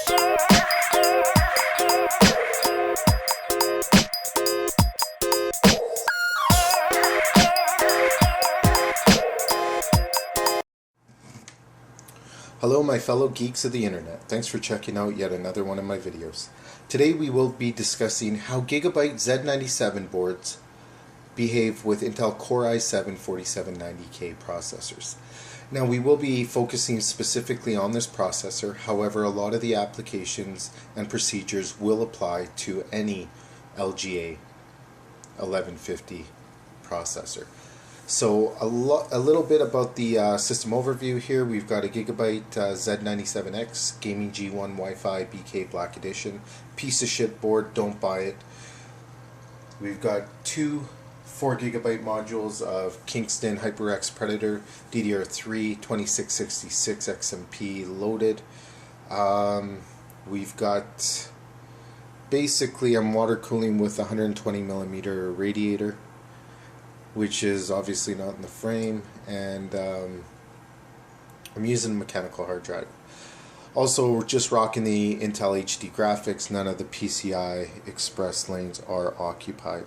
Hello my fellow geeks of the internet, thanks for checking out yet another one of my videos. Today we will be discussing how Gigabyte Z97 boards behave with Intel Core i7 4790K processors. Now we will be focusing specifically on this processor, however a lot of the applications and procedures will apply to any LGA 1150 processor. So a little bit about the system overview here. We've got a Gigabyte Z97X Gaming G1 Wi-Fi BK Black Edition. Piece of shit board, don't buy it. We've got two 4GB modules of Kingston HyperX Predator DDR3 2666 XMP loaded. We've got basically I'm water cooling with a 120mm radiator, which is obviously not in the frame, and I'm using a mechanical hard drive. Also, we're just rocking the Intel HD graphics. None of the PCI Express lanes are occupied.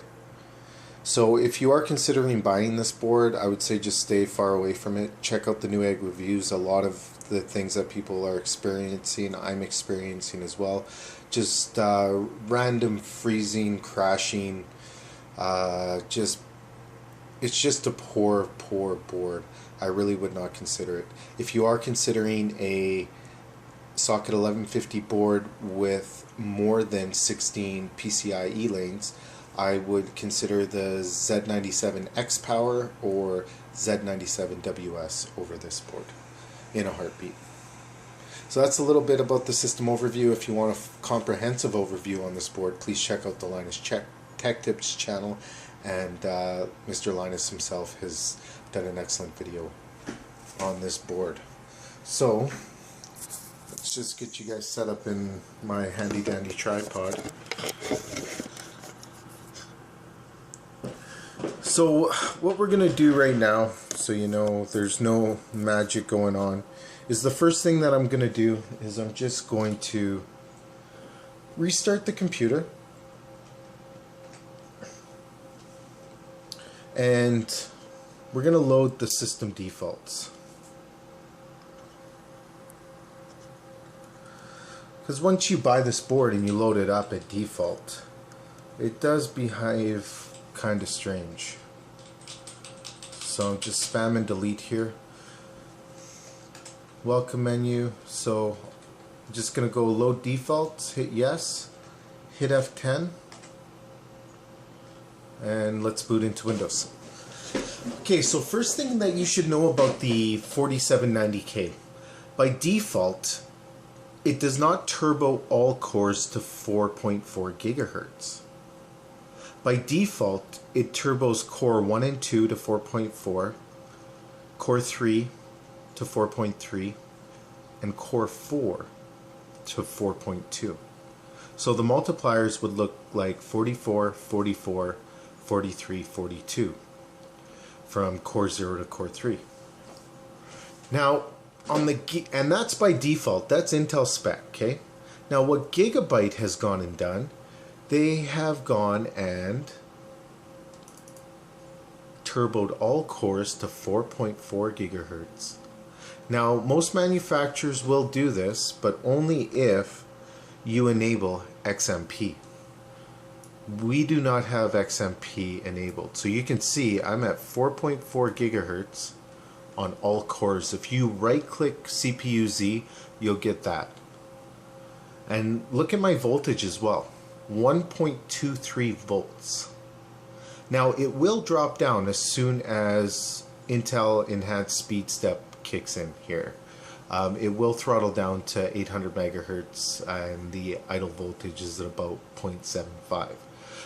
So if you are considering buying this board, I would say just stay far away from it. Check out the Newegg reviews. A lot of the things that people are experiencing, I'm experiencing as well. Just random freezing, crashing, it's just a poor board. I really would not consider it. If you are considering a socket 1150 board with more than 16 PCIe lanes, I would consider the Z97 X Power or Z97 WS over this board in a heartbeat. So that's a little bit about the system overview. If you want a comprehensive overview on this board, please check out the Linus Tech Tips channel, and Mr. Linus himself has done an excellent video on this board. So let's just get you guys set up in my handy dandy tripod. So what we're gonna do right now, so you know there's no magic going on, is the first thing that I'm gonna do is I'm just going to restart the computer. And we're going to load the system defaults. Because once you buy this board and you load it up at default, it does behave kind of strange. So I'm just spam and delete here. Welcome menu. So I'm just going to go load defaults, hit yes, hit F10. And let's boot into Windows. Okay, so first thing that you should know about the 4790K. By default, it does not turbo all cores to 4.4 gigahertz. By default, it turbos core 1 and 2 to 4.4, core 3 to 4.3, and core 4 to 4.2. So the multipliers would look like 44, 44, 43, 42 from core 0 to core 3. Now on the and that's by default, that's Intel spec, okay? Now what Gigabyte has gone and done, they have gone and turboed all cores to 4.4 gigahertz. Now most manufacturers will do this, but only if you enable XMP. We do not have XMP enabled, so you can see I'm at 4.4 gigahertz on all cores. If you right click CPU Z, you'll get that. And look at my voltage as well, 1.23 volts. Now it will drop down as soon as Intel Enhanced Speed Step kicks in here. It will throttle down to 800 megahertz, and the idle voltage is at about 0.75.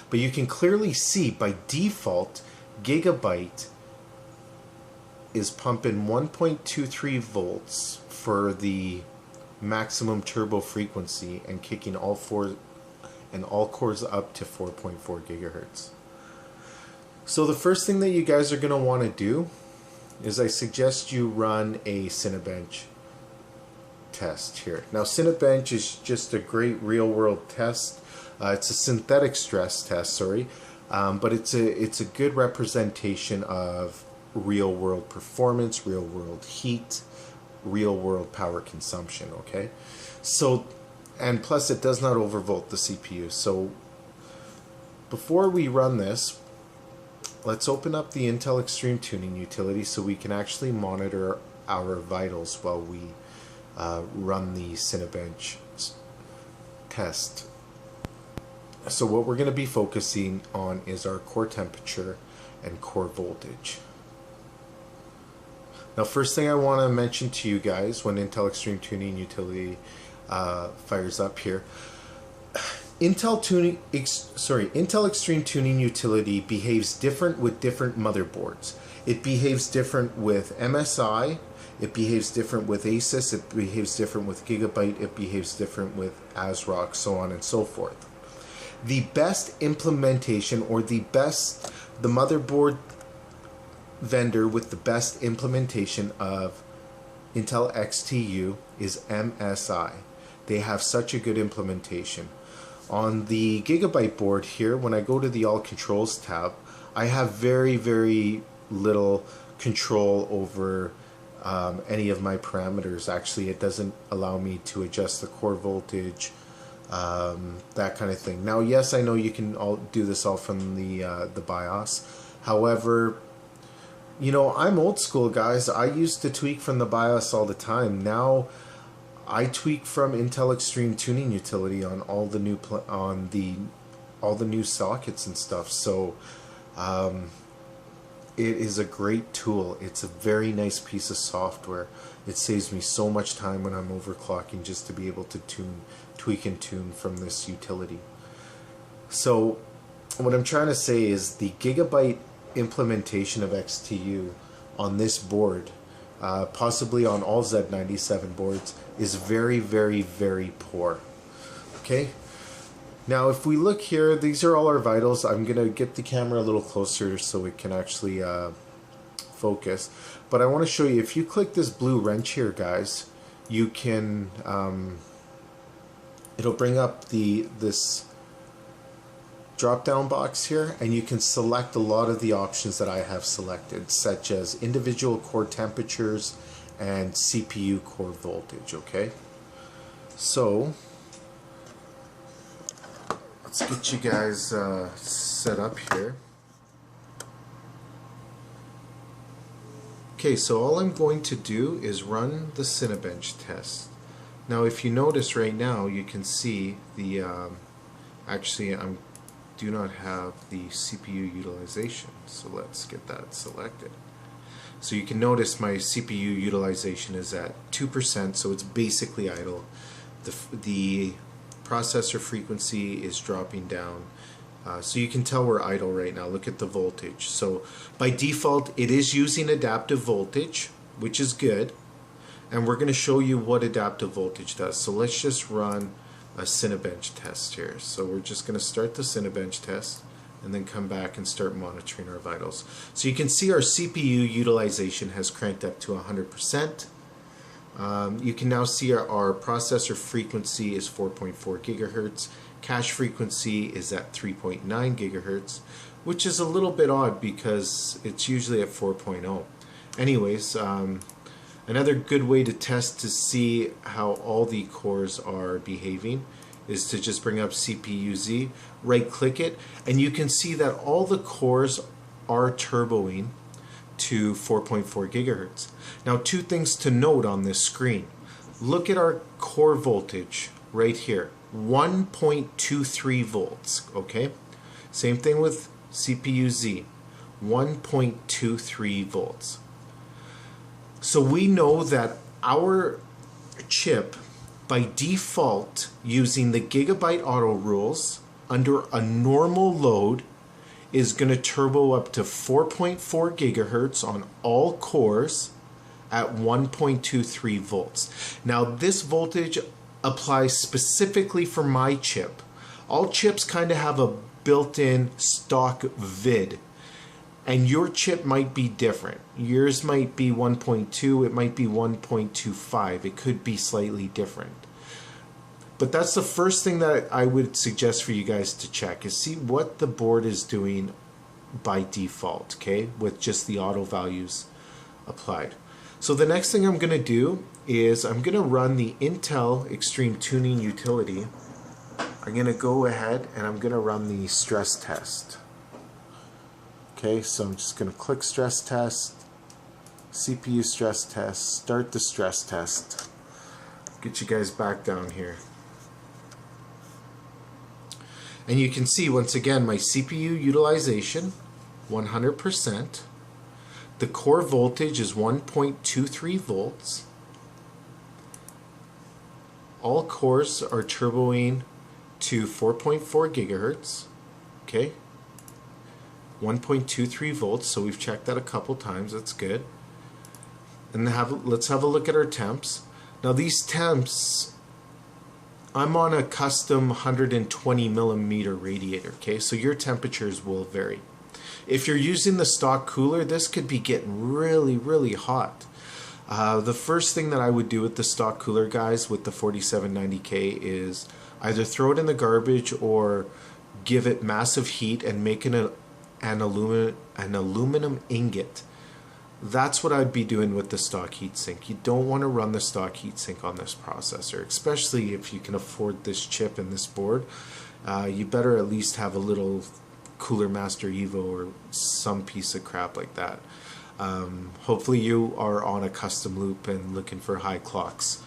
But you can clearly see by default, Gigabyte is pumping 1.23 volts for the maximum turbo frequency and kicking all cores up to 4.4 gigahertz. So the first thing that you guys are going to want to do is I suggest you run a Cinebench test here. Now Cinebench is just a great real-world test. It's a synthetic stress test, sorry, but it's a good representation of real-world performance, real-world heat, real-world power consumption. Okay, so and plus it does not overvolt the CPU. So before we run this, let's open up the Intel Extreme Tuning utility so we can actually monitor our vitals while we run the Cinebench test. So what we're going to be focusing on is our core temperature and core voltage. Now first thing I want to mention to you guys when Intel Extreme Tuning utility fires up here, Intel Extreme Tuning utility behaves different with different motherboards. It behaves different with MSI, it behaves different with Asus, it behaves different with Gigabyte, it behaves different with ASRock, so on and so forth. The best implementation, or the motherboard vendor with the best implementation of Intel XTU is MSI. They have such a good implementation. On the Gigabyte board here, when I go to the All Controls tab, I have very little control over any of my parameters. Actually, it doesn't allow me to adjust the core voltage, that kind of thing. Now, yes, I know you can all do this all from the BIOS. However, you know, I'm old school, guys. I used to tweak from the BIOS all the time. Now I tweak from Intel Extreme Tuning utility on all the new sockets and stuff. So it is a great tool. It's a very nice piece of software. It saves me so much time when I'm overclocking just to be able to tweak and tune from this utility. So what I'm trying to say is the Gigabyte implementation of XTU on this board, possibly on all Z97 boards, is very poor. Okay, now if we look here, these are all our vitals. I'm gonna get the camera a little closer so it can actually focus, but I want to show you, if you click this blue wrench here, guys, you can it'll bring up this drop down box here, and you can select a lot of the options that I have selected, such as individual core temperatures and CPU core voltage. Okay, so let's get you guys set up here. Okay, so all I'm going to do is run the Cinebench test. Now if you notice right now, you can see the actually I do not have the CPU utilization, so let's get that selected. So you can notice my CPU utilization is at 2%, so it's basically idle. The processor frequency is dropping down, so you can tell we're idle right now. Look at the voltage. So by default it is using adaptive voltage, which is good, and we're going to show you what adaptive voltage does. So let's just run a Cinebench test here. So we're just going to start the Cinebench test and then come back and start monitoring our vitals. So you can see our CPU utilization has cranked up to 100%. You can now see our processor frequency is 4.4 gigahertz. Cache frequency is at 3.9 gigahertz, which is a little bit odd because it's usually at 4.0. Anyways, another good way to test to see how all the cores are behaving is to just bring up CPU-Z, right click it, and you can see that all the cores are turboing to 4.4 gigahertz. Now, two things to note on this screen. Look at our core voltage right here, 1.23 volts, okay? Same thing with CPU-Z, 1.23 volts. So we know that our chip, by default, using the Gigabyte auto rules, under a normal load, is going to turbo up to 4.4 gigahertz on all cores at 1.23 volts. Now this voltage applies specifically for my chip. All chips kind of have a built-in stock VID. And your chip might be different. Yours might be 1.2, it might be 1.25. It could be slightly different. But that's the first thing that I would suggest for you guys to check, is see what the board is doing by default, okay, with just the auto values applied. So the next thing I'm going to do is I'm going to run the Intel Extreme Tuning utility. I'm going to go ahead and I'm going to run the stress test. Okay, so I'm just going to click stress test, CPU stress test, start the stress test. Get you guys back down here. And you can see once again my CPU utilization 100%. The core voltage is 1.23 volts. All cores are turboing to 4.4 gigahertz. Okay. 1.23 volts, so we've checked that a couple times, that's good. And let's have a look at our temps. Now these temps, I'm on a custom 120 millimeter radiator, okay, so your temperatures will vary. If you're using the stock cooler, this could be getting really, really hot. The first thing that I would do with the stock cooler, guys, with the 4790K is either throw it in the garbage or give it massive heat and make an aluminum ingot. That's what I'd be doing with the stock heatsink. You don't want to run the stock heatsink on this processor, especially if you can afford this chip and this board. You better at least have a little Cooler Master Evo or some piece of crap like that. Hopefully you are on a custom loop and looking for high clocks.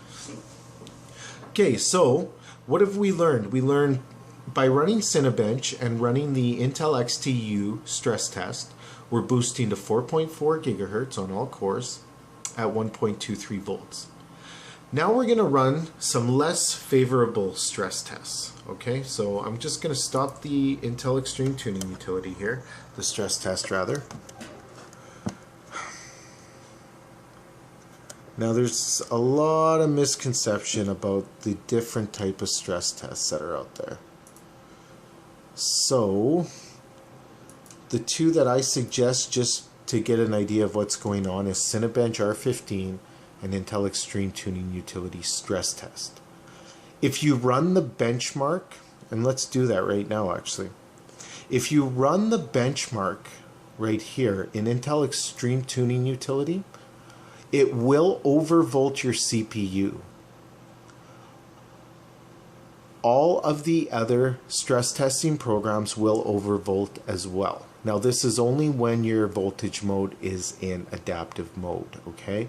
Okay, so what have we learned? We learned by running Cinebench and running the Intel XTU stress test, we're boosting to 4.4 gigahertz on all cores at 1.23 volts. Now we're going to run some less favorable stress tests. Okay, so I'm just going to stop the Intel Extreme Tuning utility here, the stress test rather. Now there's a lot of misconception about the different type of stress tests that are out there. So the two that I suggest just to get an idea of what's going on is Cinebench R15 and Intel Extreme Tuning Utility Stress Test. If you run the benchmark, and let's do that right now actually. If you run the benchmark right here in Intel Extreme Tuning Utility, it will overvolt your CPU. All of the other stress testing programs will overvolt as well. Now this is only when your voltage mode is in adaptive mode, okay?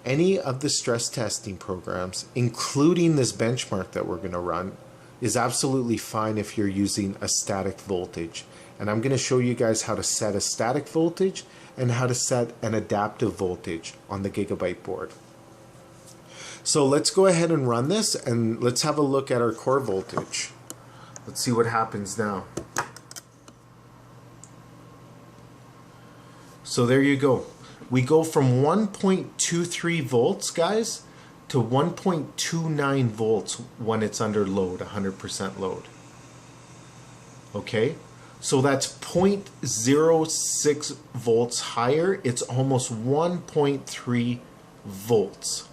Any of the stress testing programs, including this benchmark that we're going to run, is absolutely fine if you're using a static voltage. And I'm going to show you guys how to set a static voltage and how to set an adaptive voltage on the Gigabyte board. So let's go ahead and run this and let's have a look at our core voltage. Let's see what happens now. So there you go. We go from 1.23 volts, guys, to 1.29 volts when it's under load, 100% load. Okay? So that's 0.06 volts higher. It's almost 1.3 volts.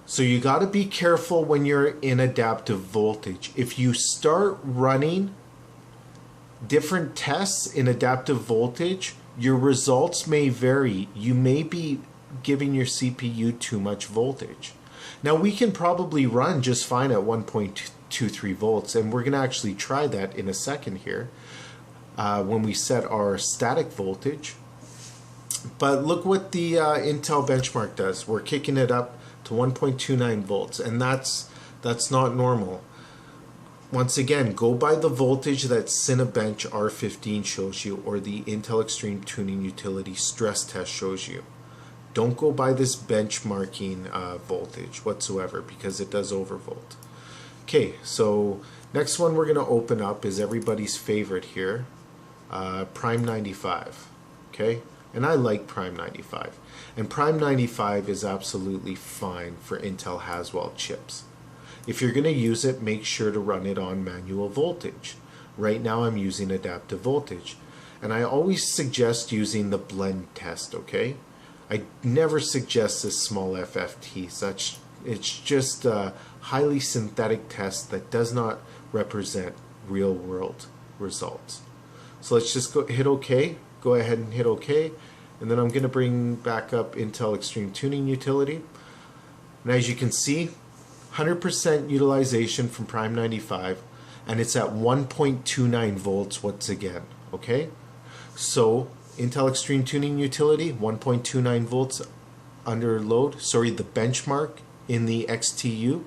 So you got to be careful when you're in adaptive voltage. If you start running different tests in adaptive voltage, your results may vary. You may be giving your CPU too much voltage. Now we can probably run just fine at 1.23 volts, and we're going to actually try that in a second here when we set our static voltage. But look what the Intel benchmark does. We're kicking it up to 1.29 volts, and that's not normal. Once again, go by the voltage that Cinebench R15 shows you or the Intel Extreme Tuning Utility stress test shows you. Don't go by this benchmarking voltage whatsoever, because it does overvolt. Okay, so next one we're going to open up is everybody's favorite here, Prime 95. Okay, and I like Prime 95. And Prime 95 is absolutely fine for Intel Haswell chips. If you're going to use it, make sure to run it on manual voltage. Right now I'm using adaptive voltage. And I always suggest using the blend test, okay? I never suggest this small FFT. It's just a highly synthetic test that does not represent real world results. So let's just hit OK. Go ahead and hit OK. And then I'm going to bring back up Intel Extreme Tuning Utility. And as you can see, 100% utilization from Prime 95, and it's at 1.29 volts once again, okay? So Intel Extreme Tuning Utility, 1.29 volts under load, the benchmark in the XTU.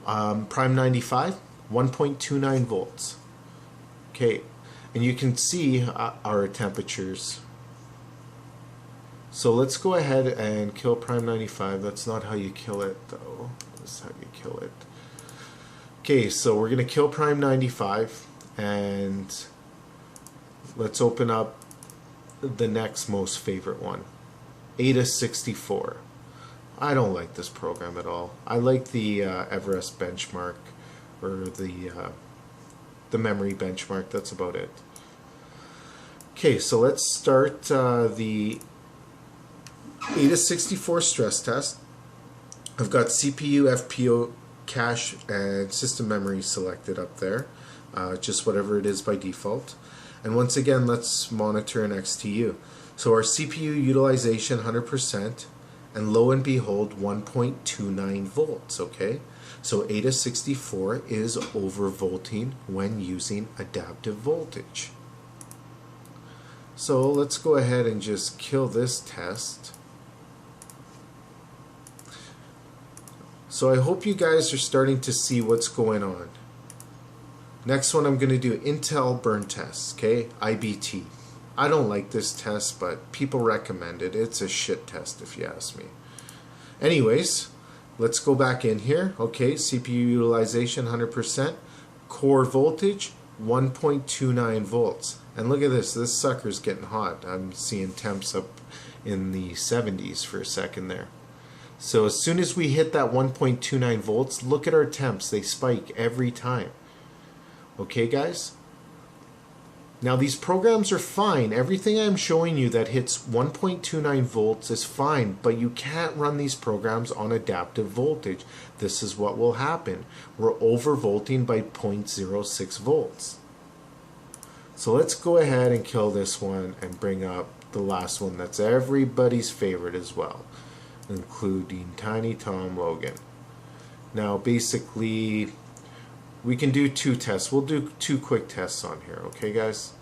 Prime 95, 1.29 volts. Okay, and you can see our temperatures. So let's go ahead and kill Prime 95. That's not how you kill it though. That's how you kill it. Okay, so we're gonna kill Prime 95, and let's open up the next most favorite one, Ada64. I don't like this program at all. I like the Everest benchmark, or the memory benchmark. That's about it. Okay, so let's start the Ada64 stress test. I've got CPU, FPO, cache, and system memory selected up there, just whatever it is by default. And once again, let's monitor an XTU. So our CPU utilization 100%, and lo and behold, 1.29 volts, okay? So Ada64 is overvolting when using adaptive voltage. So let's go ahead and just kill this test. So I hope you guys are starting to see what's going on. Next one, I'm going to do Intel burn tests, okay? IBT. I don't like this test, but people recommend it. It's a shit test if you ask me. Anyways, let's go back in here. Okay, CPU utilization 100%. Core voltage 1.29 volts. And look at this sucker's getting hot. I'm seeing temps up in the 70s for a second there. So as soon as we hit that 1.29 volts, look at our temps. They spike every time. Okay, guys? Now these programs are fine. Everything I'm showing you that hits 1.29 volts is fine, but you can't run these programs on adaptive voltage. This is what will happen. We're overvolting by 0.06 volts. So let's go ahead and kill this one and bring up the last one that's everybody's favorite as well, including Tiny Tom Logan. Now basically we can do two tests. We'll do two quick tests on here, okay guys?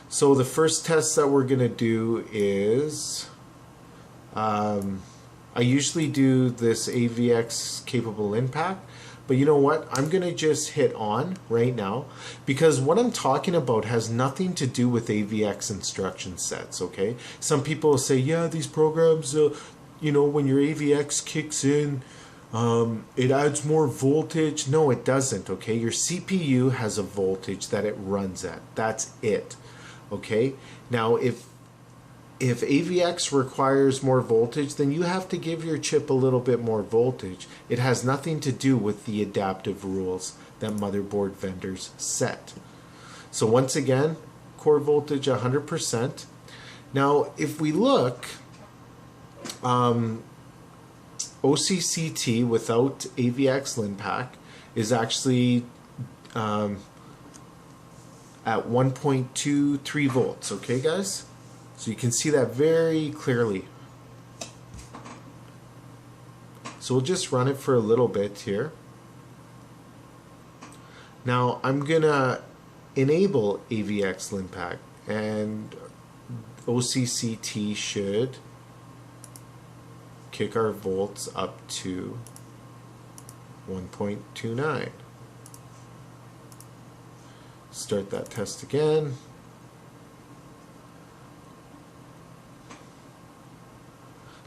So the first test that we're gonna do is I usually do this AVX capable impact, but you know what? I'm gonna just hit on right now, because what I'm talking about has nothing to do with AVX instruction sets, okay? Some people say, yeah, these programs, you know, when your AVX kicks in, it adds more voltage. No, it doesn't, okay? Your CPU has a voltage that it runs at. That's it, okay? Now, if AVX requires more voltage, then you have to give your chip a little bit more voltage. It has nothing to do with the adaptive rules that motherboard vendors set. So once again, core voltage 100%. Now, if we look, OCCT without AVX LINPACK is actually at 1.23 volts, okay guys? So you can see that very clearly. So we'll just run it for a little bit here. Now I'm gonna enable AVX LINPACK, and OCCT should kick our volts up to 1.29. Start that test again.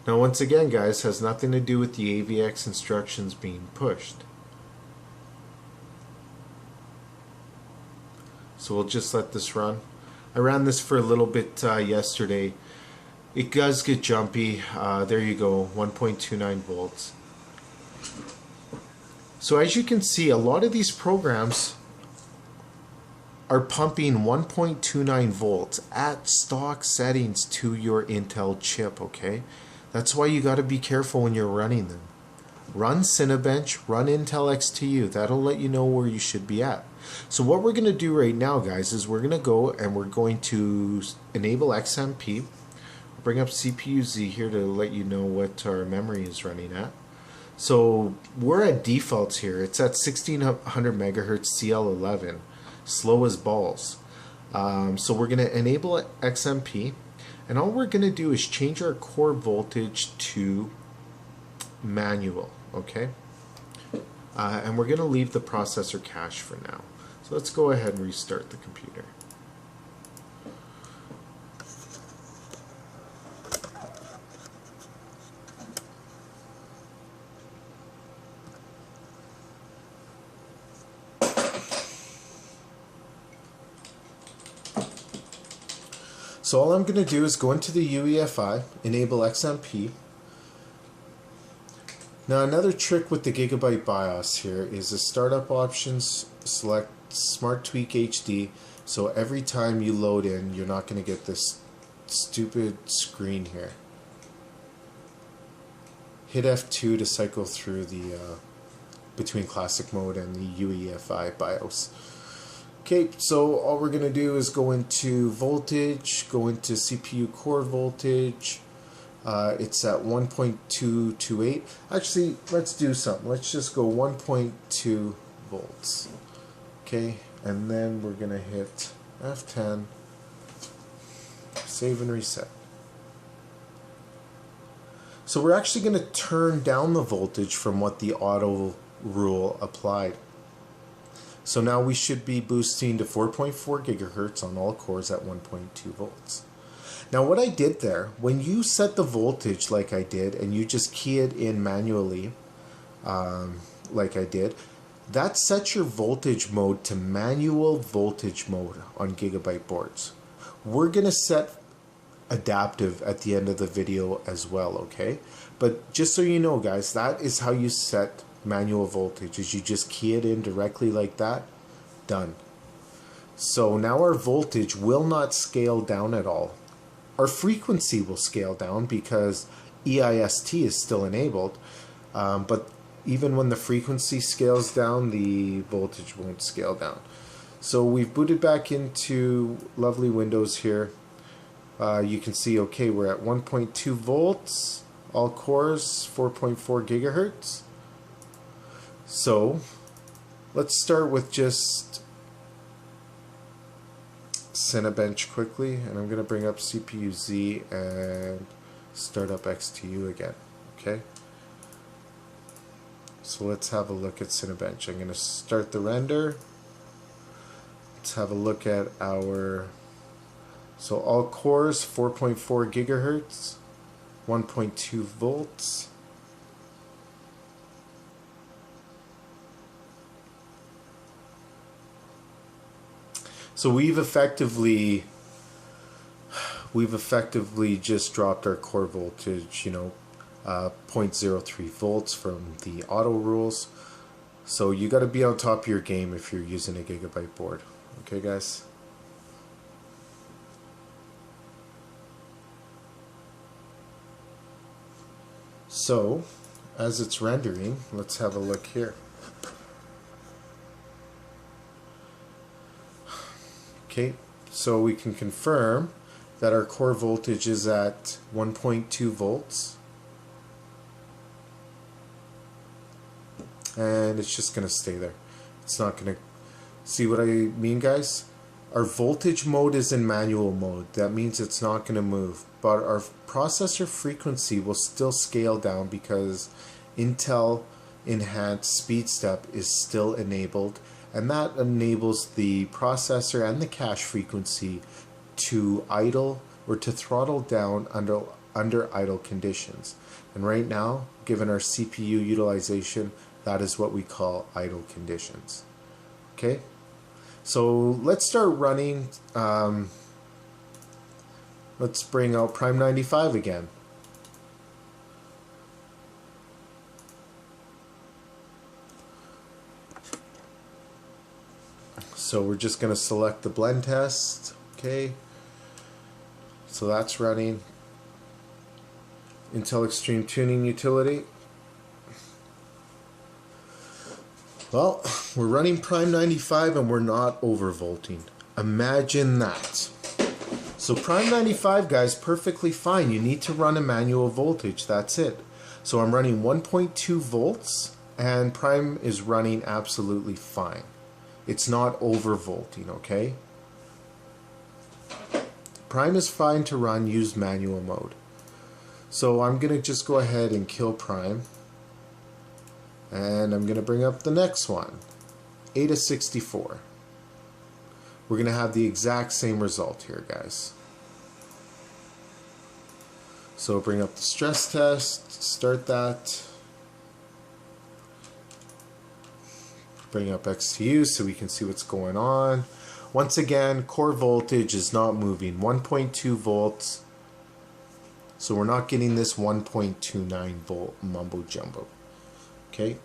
Now once again guys, has nothing to do with the AVX instructions being pushed. So we'll just let this run. I ran this for a little bit yesterday. It does get jumpy. There you go, 1.29 volts. So as you can see, a lot of these programs are pumping 1.29 volts at stock settings to your Intel chip, okay? That's why you got to be careful when you're running them. Run Cinebench, run Intel XTU. That'll let you know where you should be at. So what we're going to do right now, guys, is we're going to go and we're going to enable XMP. Bring up CPU Z here to let you know what our memory is running at. So we're at defaults here. It's at 1600 megahertz CL11, slow as balls. So we're going to enable XMP, and all we're going to do is change our core voltage to manual, okay? And we're going to leave the processor cache for now. So let's go ahead and restart the computer. So all I'm going to do is go into the UEFI, enable XMP. Now another trick with the Gigabyte BIOS here is the startup options, select Smart Tweak HD, so every time you load in you're not going to get this stupid screen here. Hit F2 to cycle through the between classic mode and the UEFI BIOS. Okay, so all we're going to do is go into voltage, go into CPU core voltage. It's at 1.228. Actually, let's do something. Let's just go 1.2 volts. Okay, and then we're going to hit F10, save and reset. So we're actually going to turn down the voltage from what the auto rule applied. So now we should be boosting to 4.4 gigahertz on all cores at 1.2 volts. Now what I did there, when you set the voltage like I did and you just key it in manually like I did, that sets your voltage mode to manual voltage mode on Gigabyte boards. We're going to set adaptive at the end of the video as well, okay? But just so you know, guys, that is how you set manual voltage, is you just key it in directly like that. Done. So now our voltage will not scale down at all. Our frequency will scale down because EIST is still enabled, but even when the frequency scales down, the voltage won't scale down. So we've booted back into lovely Windows here. You can see, okay, we're at 1.2 volts, all cores, 4.4 gigahertz. So let's start with just Cinebench quickly, and I'm going to bring up CPU Z and start up XTU again. Okay, so let's have a look at Cinebench. I'm going to start the render. Let's have a look at our, so all cores 4.4 gigahertz, 1.2 volts. So we've effectively just dropped our core voltage, 0.03 volts from the auto rules. So you got to be on top of your game if you're using a Gigabyte board. Okay, guys? So as it's rendering, let's have a look here. Okay, so we can confirm that our core voltage is at 1.2 volts. And it's just going to stay there. It's not going to... See what I mean, guys? Our voltage mode is in manual mode. That means it's not going to move. But our processor frequency will still scale down because Intel Enhanced Speed Step is still enabled. And that enables the processor and the cache frequency to idle or to throttle down under idle conditions. And right now, given our CPU utilization, that is what we call idle conditions. Okay, so let's start running. Let's bring out Prime 95 again. So we're just going to select the blend test. Okay, so that's running. Intel Extreme Tuning Utility. Well, we're running Prime 95 and we're not overvolting. Imagine that. So Prime 95, guys, perfectly fine. You need to run a manual voltage. That's it. So I'm running 1.2 volts and Prime is running absolutely fine. It's not overvolting, okay? Prime is fine to run, use manual mode. So I'm going to just go ahead and kill Prime. And I'm going to bring up the next one, Ada64. We're going to have the exact same result here, guys. So bring up the stress test, start that. Bring up XTU so we can see what's going on. Once again, core voltage is not moving, 1.2 volts. So we're not getting this 1.29 volt mumbo jumbo. Okay.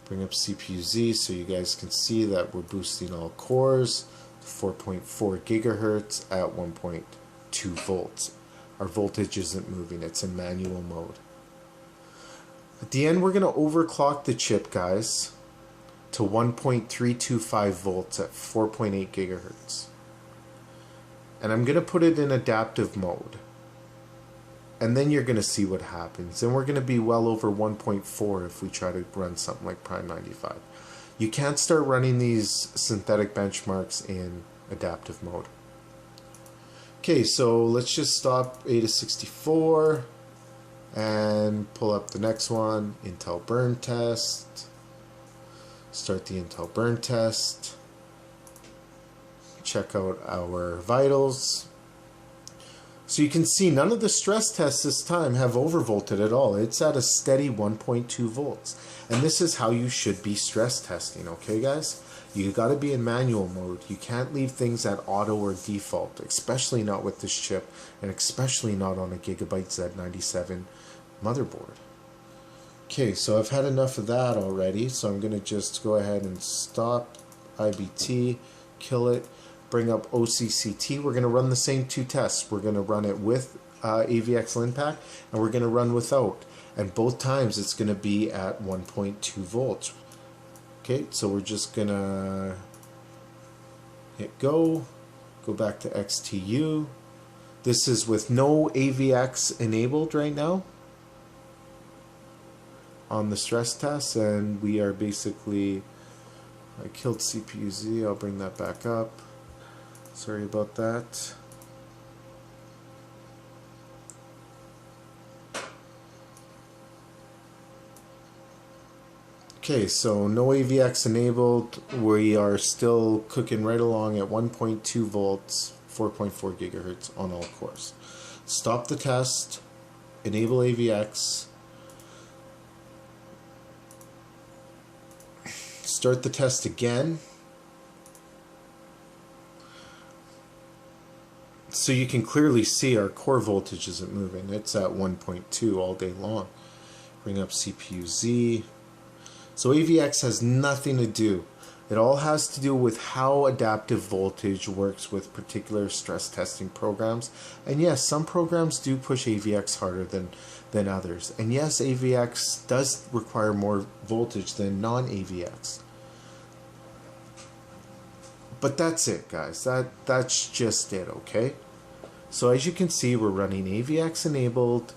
Bring up CPU Z so you guys can see that we're boosting all cores to 4.4 gigahertz at 1.2 volts. Our voltage isn't moving, it's in manual mode. At the end, we're going to overclock the chip, guys, to 1.325 volts at 4.8 gigahertz. And I'm going to put it in adaptive mode. And then you're going to see what happens. And we're going to be well over 1.4 if we try to run something like Prime 95. You can't start running these synthetic benchmarks in adaptive mode. Okay, so let's just stop Ada64 and pull up the next one, Intel burn test. Start the Intel burn test. Check out our vitals. So you can see none of the stress tests this time have overvolted at all. It's at a steady 1.2 volts. And this is how you should be stress testing, okay guys? You got to be in manual mode. You can't leave things at auto or default, especially not with this chip, and especially not on a Gigabyte Z97 motherboard. Okay, so I've had enough of that already, so I'm going to just go ahead and stop IBT, kill it, bring up occt. We're going to run the same two tests. We're going to run it with AVX Linpack, and we're going to run without. And both times it's going to be at 1.2 volts. Okay, so we're just going to hit go back to XTU. This is with no AVX enabled right now on the stress test, and we are basically, I killed CPU Z, I'll bring that back up. Sorry about that. Okay, so no AVX enabled. We are still cooking right along at 1.2 volts, 4.4 gigahertz on all cores. Stop the test, enable AVX, start the test again. So you can clearly see our core voltage isn't moving. It's at 1.2 all day long. Bring up CPU Z. So AVX has nothing to do. It all has to do with how adaptive voltage works with particular stress testing programs. And yes, some programs do push AVX harder than others. And yes, AVX does require more voltage than non-AVX. But that's it, guys. That's just it, okay? So as you can see, we're running AVX enabled,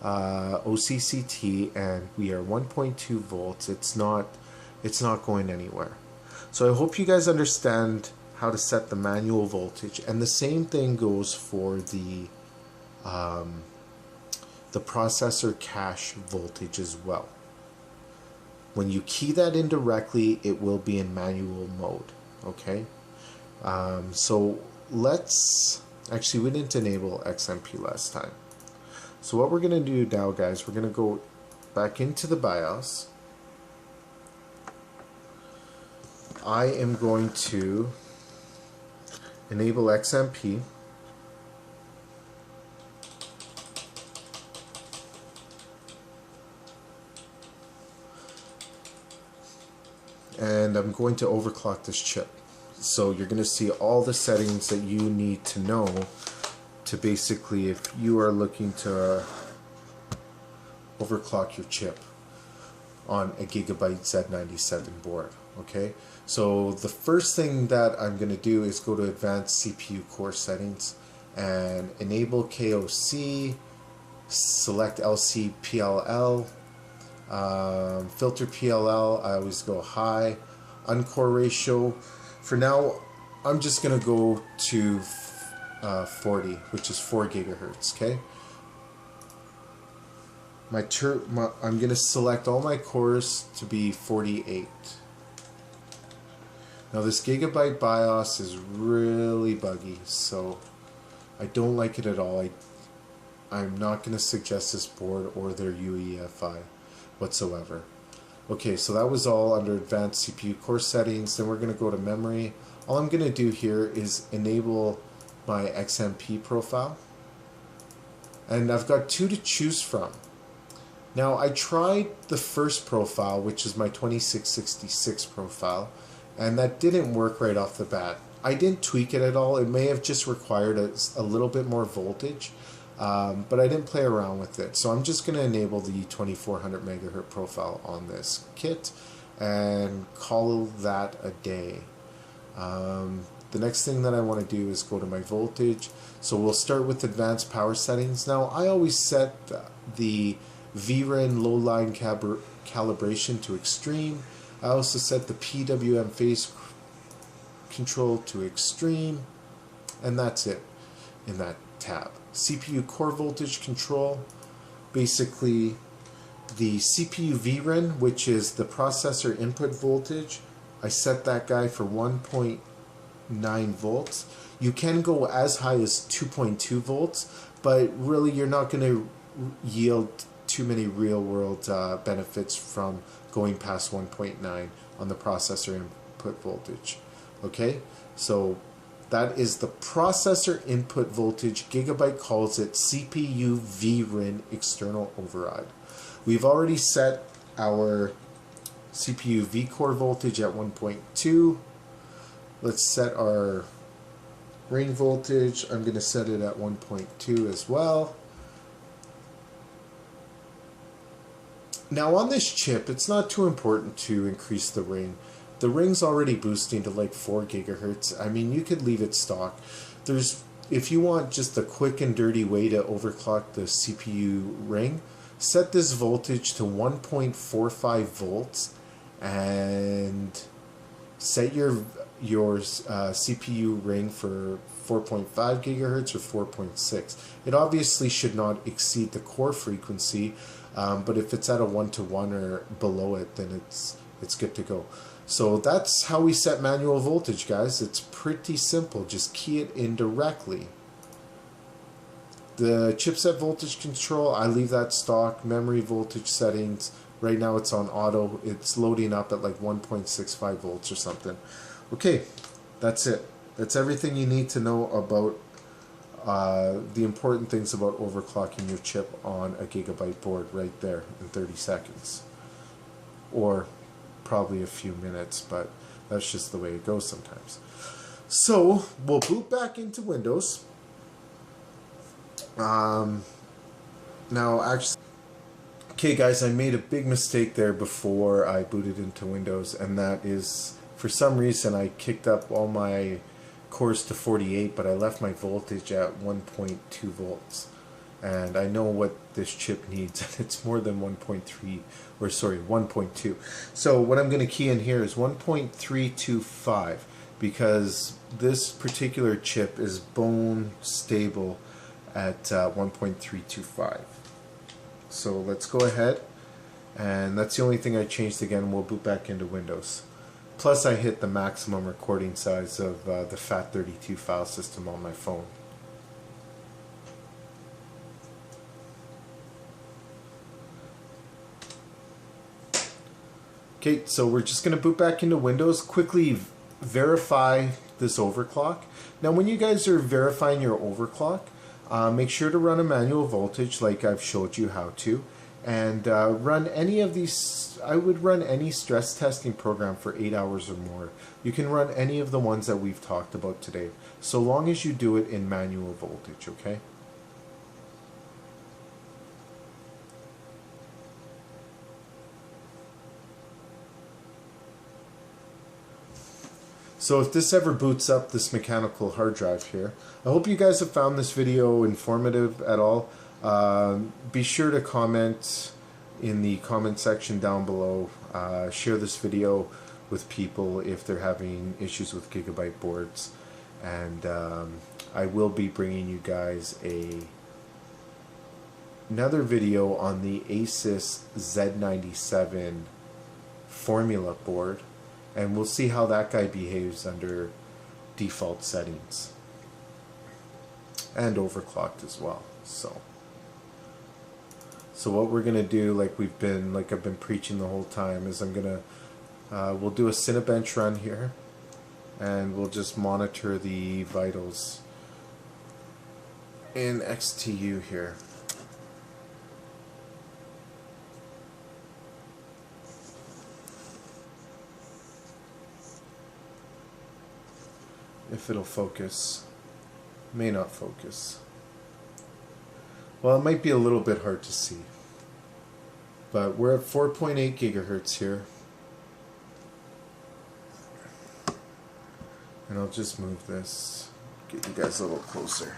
occt, and we are 1.2 volts. It's not going anywhere. So I hope you guys understand how to set the manual voltage, and the same thing goes for the processor cache voltage as well. When you key that in directly, it will be in manual mode. Okay. So let's actually, we didn't enable XMP last time. So what we're going to do now, guys, we're going to go back into the BIOS. I am going to enable XMP. and I'm going to overclock this chip. So you're going to see all the settings that you need to know to basically, if you are looking to overclock your chip on a Gigabyte Z97 board. Okay, so the first thing that I'm going to do is go to advanced CPU core settings and enable KOC, select LC-PLL, filter PLL, I always go high, uncore ratio. For now, I'm just going to go to 40, which is 4 gigahertz, okay? I'm going to select all my cores to be 48. Now this Gigabyte BIOS is really buggy, so I don't like it at all. I'm not going to suggest this board or their UEFI whatsoever. Okay, so that was all under advanced CPU core settings. Then we're going to go to memory. All I'm going to do here is enable my XMP profile. And I've got 2 to choose from. Now I tried the first profile, which is my 2666 profile, and that didn't work right off the bat. I didn't tweak it at all. It may have just required a little bit more voltage, but I didn't play around with it. So I'm just going to enable the 2400 megahertz profile on this kit and call that a day. The next thing that I want to do is go to my voltage. So we'll start with advanced power settings. Now I always set the VRAM low line calibration to extreme. I also set the PWM phase control to extreme, and that's it in that tab. CPU core voltage control, basically the CPU VRAM, which is the processor input voltage, I set that guy for 1.9 volts. You can go as high as 2.2 volts, but really you're not going to yield too many real world benefits from going past 1.9 on the processor input voltage. Okay, so that is the processor input voltage. Gigabyte calls it CPU VRAM external override. We've already set our CPU vCore voltage at 1.2. Let's set our ring voltage. I'm going to set it at 1.2 as well. Now on this chip, it's not too important to increase the ring. The ring's already boosting to like 4 gigahertz. I mean, you could leave it stock. If you want just a quick and dirty way to overclock the CPU ring, set this voltage to 1.45 volts and set your CPU ring for 4.5 gigahertz or 4.6. It obviously should not exceed the core frequency, but if it's at a 1-to-1 or below it, then it's good to go. So that's how we set manual voltage, guys. It's pretty simple. Just key it in directly. The chipset voltage control, I leave that stock. Memory voltage settings, right now it's on auto. It's loading up at like 1.65 volts or something. Okay, that's it. That's everything you need to know about the important things about overclocking your chip on a Gigabyte board right there in 30 seconds. Or probably a few minutes, but that's just the way it goes sometimes. So we'll boot back into Windows. Now actually, okay guys, I made a big mistake there before I booted into Windows, and that is, for some reason I kicked up all my cores to 48, but I left my voltage at 1.2 volts. And I know what this chip needs, and it's more than 1.3, or sorry, 1.2. So what I'm going to key in here is 1.325, because this particular chip is bone stable at 1.325. So let's go ahead, and that's the only thing I changed. Again, we'll boot back into Windows. Plus I hit the maximum recording size of the FAT32 file system on my phone. Okay, so we're just going to boot back into Windows, quickly verify this overclock. Now when you guys are verifying your overclock, make sure to run a manual voltage like I've showed you how to, and run any of these. I would run any stress testing program for 8 hours or more. You can run any of the ones that we've talked about today, so long as you do it in manual voltage, okay? So if this ever boots up, this mechanical hard drive here, I hope you guys have found this video informative at all. Be sure to comment in the comment section down below. Share this video with people if they're having issues with Gigabyte boards. And I will be bringing you guys another video on the Asus Z97 formula board. And we'll see how that guy behaves under default settings. And overclocked as well. So what we're gonna do, like I've been preaching the whole time, is we'll do a Cinebench run here, and we'll just monitor the vitals in XTU here. If it'll focus. May not focus. Well, it might be a little bit hard to see. But we're at 4.8 gigahertz here. And I'll just move this, get you guys a little closer.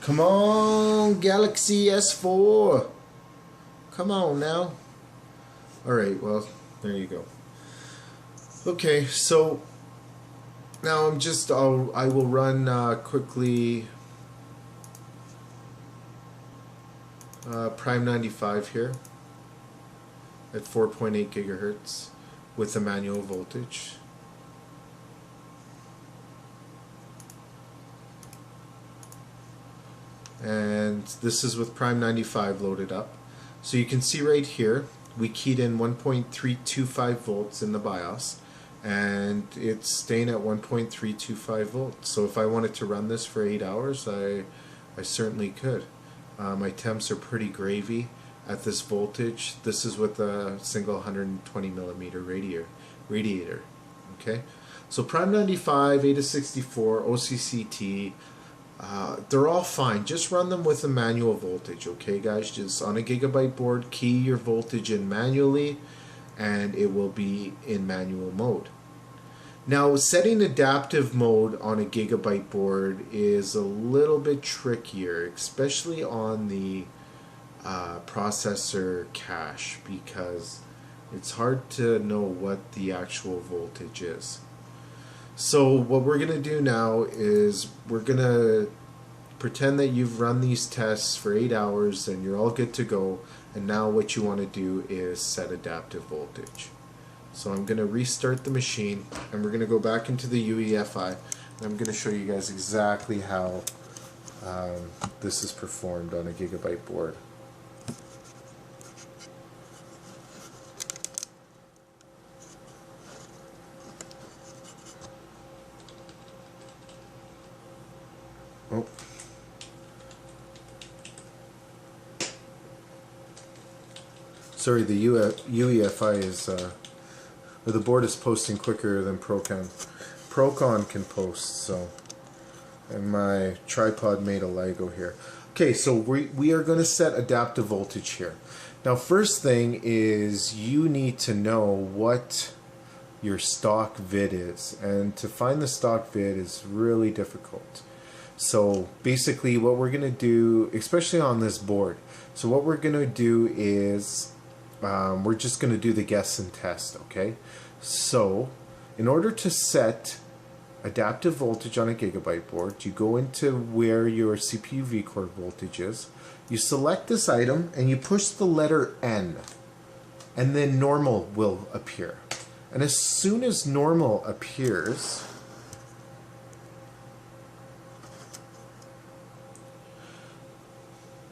Come on, Galaxy S4. Come on now. Alright, well, there you go. Okay, so now I will run quickly Prime 95 here at 4.8 gigahertz with the manual voltage. And this is with Prime 95 loaded up. So you can see right here, we keyed in 1.325 volts in the BIOS, and it's staying at 1.325 volts. So if I wanted to run this for 8 hours, I certainly could. My temps are pretty gravy at this voltage. This is with a single 120 millimeter radiator. Okay, so Prime 95, AIDA64, OCCT. They're all fine. Just run them with a manual voltage, okay guys? Just on a Gigabyte board, key your voltage in manually, and it will be in manual mode. Now, setting adaptive mode on a Gigabyte board is a little bit trickier, especially on the processor cache, because it's hard to know what the actual voltage is. So what we're going to do now is we're going to pretend that you've run these tests for 8 hours and you're all good to go, and now what you want to do is set adaptive voltage. So I'm going to restart the machine, and we're going to go back into the UEFI, and I'm going to show you guys exactly how this is performed on a Gigabyte board. Oh. Sorry, the UEFI is, or the board is posting quicker than Procon can post, so, and my tripod made a Lego here. Okay, so we are going to set adaptive voltage here. Now, first thing is you need to know what your stock vid is, and to find the stock vid is really difficult. So basically what we're going to do, especially on this board, so what we're going to do is we're just going to do the guess and test, okay? So in order to set adaptive voltage on a Gigabyte board, you go into where your CPU vCore voltage is, you select this item, and you push the letter N, and then normal will appear. And as soon as normal appears,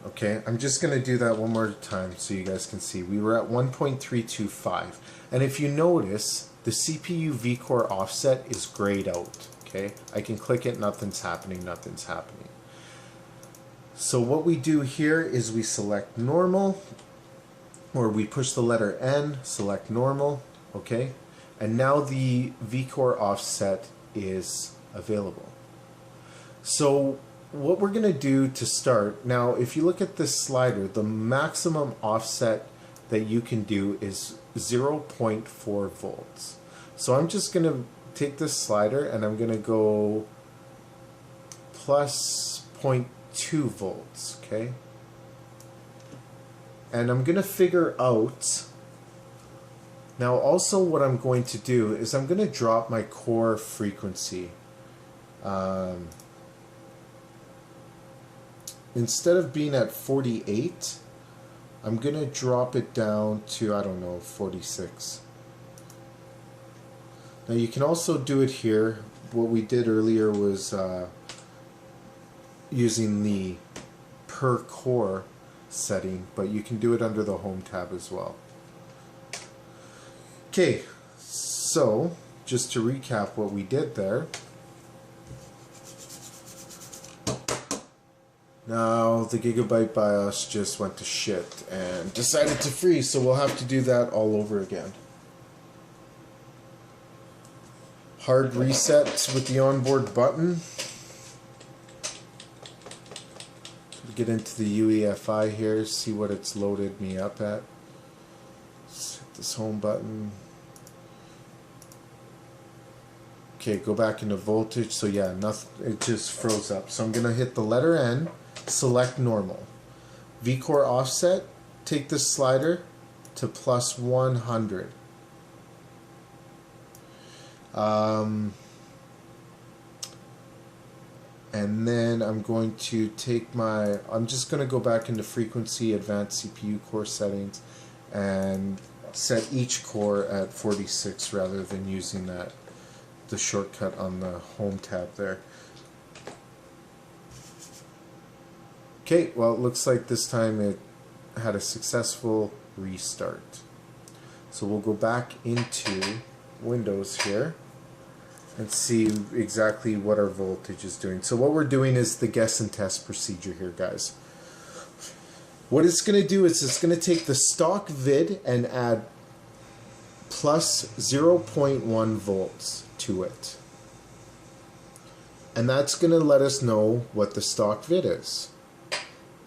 okay, I'm just going to do that one more time so you guys can see. We were at 1.325. And if you notice, the CPU vCore offset is grayed out. Okay, I can click it, nothing's happening, nothing's happening. So what we do here is we select normal, or we push the letter N, select normal, okay? And now the V-core offset is available. So what we're going to do to start, now if you look at this slider, the maximum offset that you can do is 0.4 volts. So I'm just going to take this slider and I'm going to go plus 0.2 volts, okay? And I'm going to figure out, now also what I'm going to do is I'm going to drop my core frequency. Instead of being at 48, I'm going to drop it down to, I don't know, 46. Now you can also do it here. What we did earlier was using the per core setting, but you can do it under the home tab as well. Okay, so just to recap what we did there. Now the Gigabyte BIOS just went to shit and decided to freeze, so we'll have to do that all over again. Hard reset with the onboard button. Get into the UEFI here, see what it's loaded me up at. Let's hit this home button. Okay, go back into voltage. So yeah, nothing, it just froze up. So I'm gonna hit the letter N, select normal. V-core offset, take this slider to plus 100. And then I'm going to take my, I'm just going to go back into frequency, advanced CPU core settings, and set each core at 46 rather than using that, the shortcut on the home tab there. Okay, well it looks like this time it had a successful restart. So we'll go back into Windows here and see exactly what our voltage is doing. So what we're doing is the guess and test procedure here, guys. What it's going to do is it's going to take the stock vid and add plus 0.1 volts to it. And that's going to let us know what the stock vid is.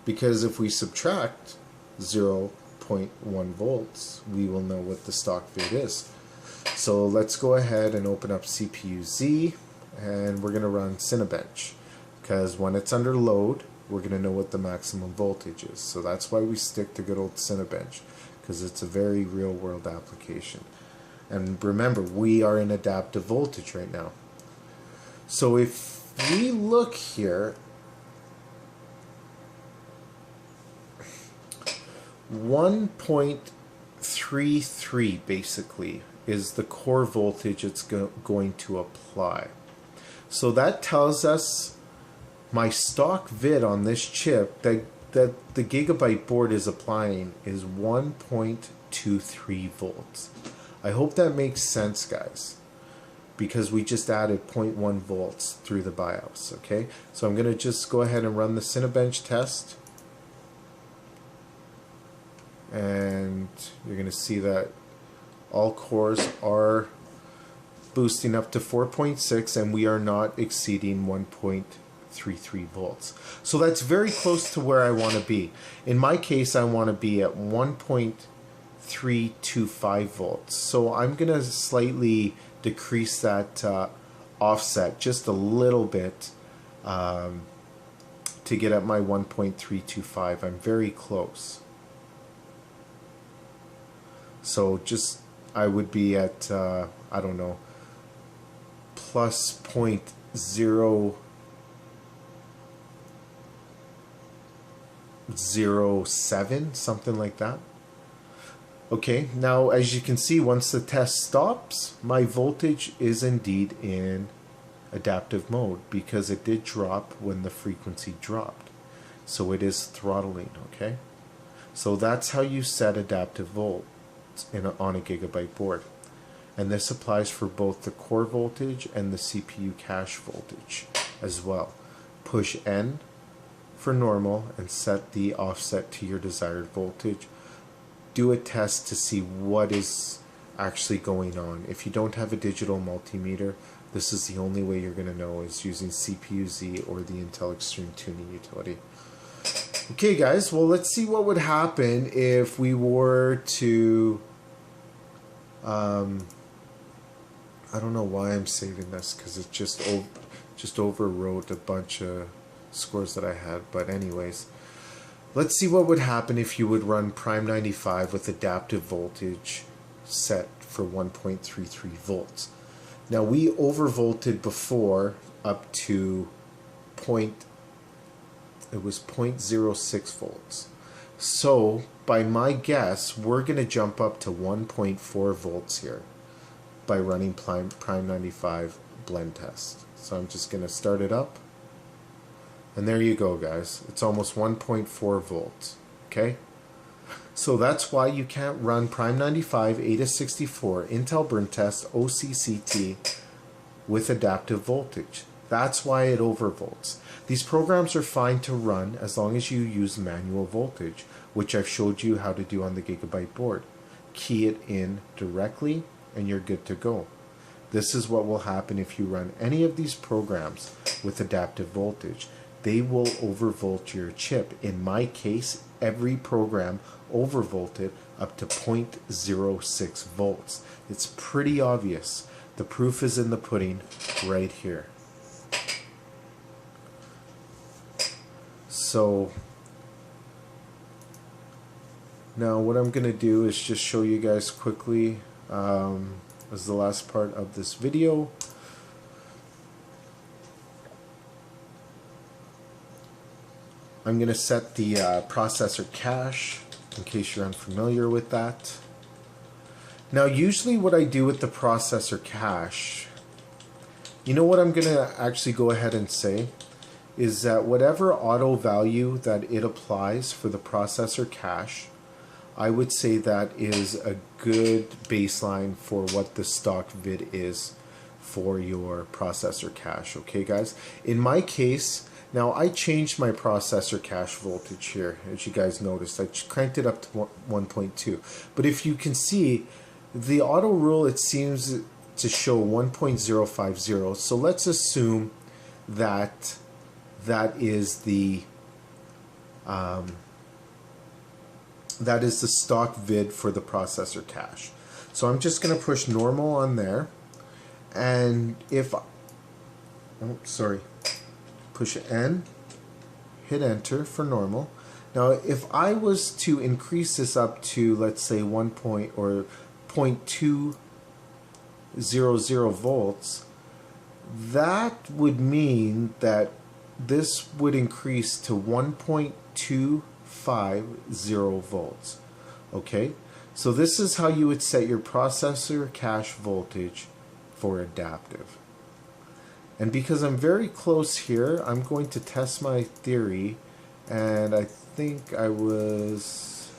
Because if we subtract 0.1 volts, we will know what the stock vid is. So let's go ahead and open up CPU Z, and we're going to run Cinebench, because when it's under load we're going to know what the maximum voltage is. So that's why we stick to good old Cinebench, because it's a very real world application. And remember, we are in adaptive voltage right now. So if we look here, 1.33 basically is the core voltage it's going to apply. So that tells us my stock vid on this chip that the Gigabyte board is applying is 1.23 volts. I hope that makes sense, guys, because we just added 0.1 volts through the BIOS. Okay, so I'm going to just go ahead and run the Cinebench test, and you're going to see that all cores are boosting up to 4.6 and we are not exceeding 1.33 volts. So that's very close to where I want to be. In my case, I want to be at 1.325 volts. So I'm going to slightly decrease that offset just a little bit to get at my 1.325. I'm very close. So just, I would be at, I don't know, plus 0.007, something like that. Okay, now as you can see, once the test stops, my voltage is indeed in adaptive mode because it did drop when the frequency dropped. So it is throttling, okay? So that's how you set adaptive volt on a Gigabyte board. And this applies for both the core voltage and the CPU cache voltage as well. Push N for normal and set the offset to your desired voltage. Do a test to see what is actually going on. If you don't have a digital multimeter, this is the only way you're going to know, is using CPU-Z or the Intel Extreme Tuning utility. Okay guys, well let's see what would happen if we were to I don't know why I'm saving this, because it just overwrote a bunch of scores that I had, but anyways, let's see what would happen if you would run Prime 95 with adaptive voltage set for 1.33 volts. Now we overvolted before up to it was 0.06 volts. So by my guess, we're going to jump up to 1.4 volts here by running Prime 95 blend test. So I'm just going to start it up. And there you go, guys. It's almost 1.4 volts. Okay? So that's why you can't run Prime 95 AIDA64 Intel Burn Test OCCT with adaptive voltage. That's why it overvolts. These programs are fine to run as long as you use manual voltage, which I've showed you how to do on the Gigabyte board. Key it in directly and you're good to go. This is what will happen if you run any of these programs with adaptive voltage. They will overvolt your chip. In my case, every program overvolted up to 0.06 volts. It's pretty obvious. The proof is in the pudding right here. So now what I'm going to do is just show you guys quickly as the last part of this video. I'm going to set the processor cache in case you're unfamiliar with that. Now usually what I do with the processor cache, you know what I'm going to actually go ahead and say is that whatever auto value that it applies for the processor cache, I would say that is a good baseline for what the stock vid is for your processor cache. Okay guys, in my case, now I changed my processor cache voltage here, as you guys noticed. I cranked it up to 1.2, but if you can see the auto rule, it seems to show 1.050. so let's assume that that is the stock vid for the processor cache. So I'm just going to push normal on there, and if push N, hit enter for normal. Now if I was to increase this up to, let's say 0.200 volts, that would mean that this would increase to 1.250 volts. Okay, so this is how you would set your processor cache voltage for adaptive. And because I'm very close here, I'm going to test my theory, and I think I was,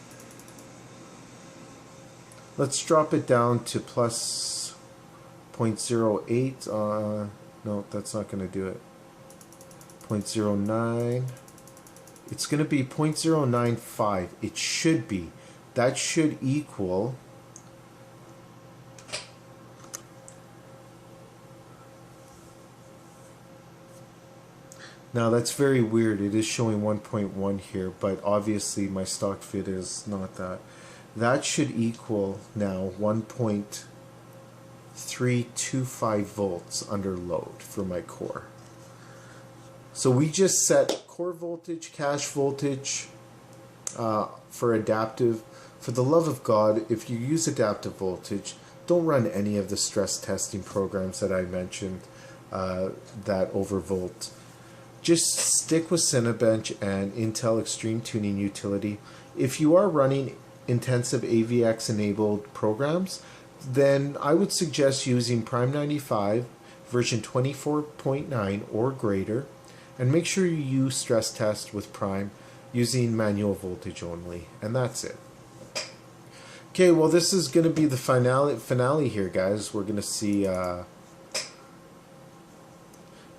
let's drop it down to plus 0.08. No, that's not going to do it. 0.09. It's going to be 0.095. It should be. That should equal now that's very weird. It is showing 1.1 here, but obviously my stock fit is not that. That should equal now 1.325 volts under load for my core. So we just set core voltage, cache voltage for adaptive. For the love of God, if you use adaptive voltage, don't run any of the stress testing programs that I mentioned that overvolt. Just stick with Cinebench and Intel Extreme Tuning utility. If you are running intensive AVX enabled programs, then I would suggest using Prime 95 version 24.9 or greater, and make sure you stress test with Prime using manual voltage only, and that's it. Okay, well this is going to be the finale here, guys. We're going to see... Now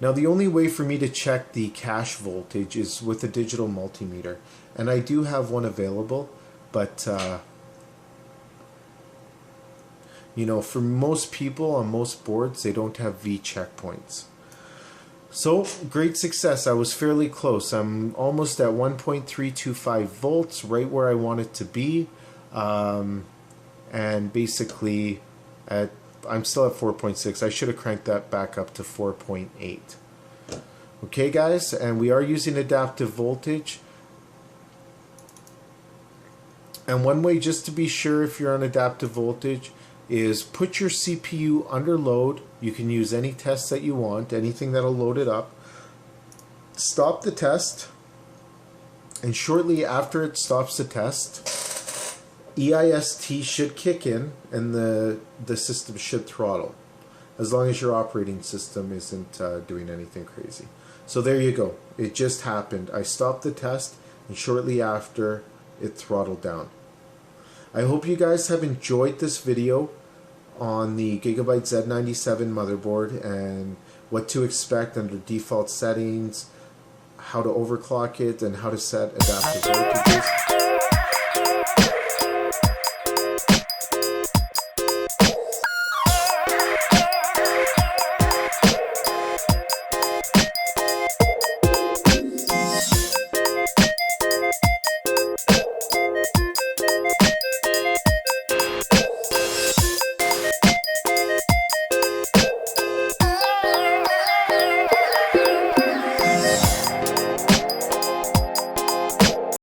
the only way for me to check the cache voltage is with a digital multimeter. And I do have one available, but... you know, for most people on most boards, they don't have V checkpoints. So, great success. I was fairly close. I'm almost at 1.325 volts, right where I want it to be. And basically, I'm still at 4.6. I should have cranked that back up to 4.8. Okay, guys, and we are using adaptive voltage. And one way just to be sure if you're on adaptive voltage is put your CPU under load. You can use any test that you want, anything that'll load it up. Stop the test, and shortly after it stops the test, EIST should kick in and the system should throttle, as long as your operating system isn't doing anything crazy. So there you go. It just happened. I stopped the test, and shortly after it throttled down. I hope you guys have enjoyed this video on the Gigabyte Z97 motherboard and what to expect under default settings, how to overclock it, and how to set adaptive voltages.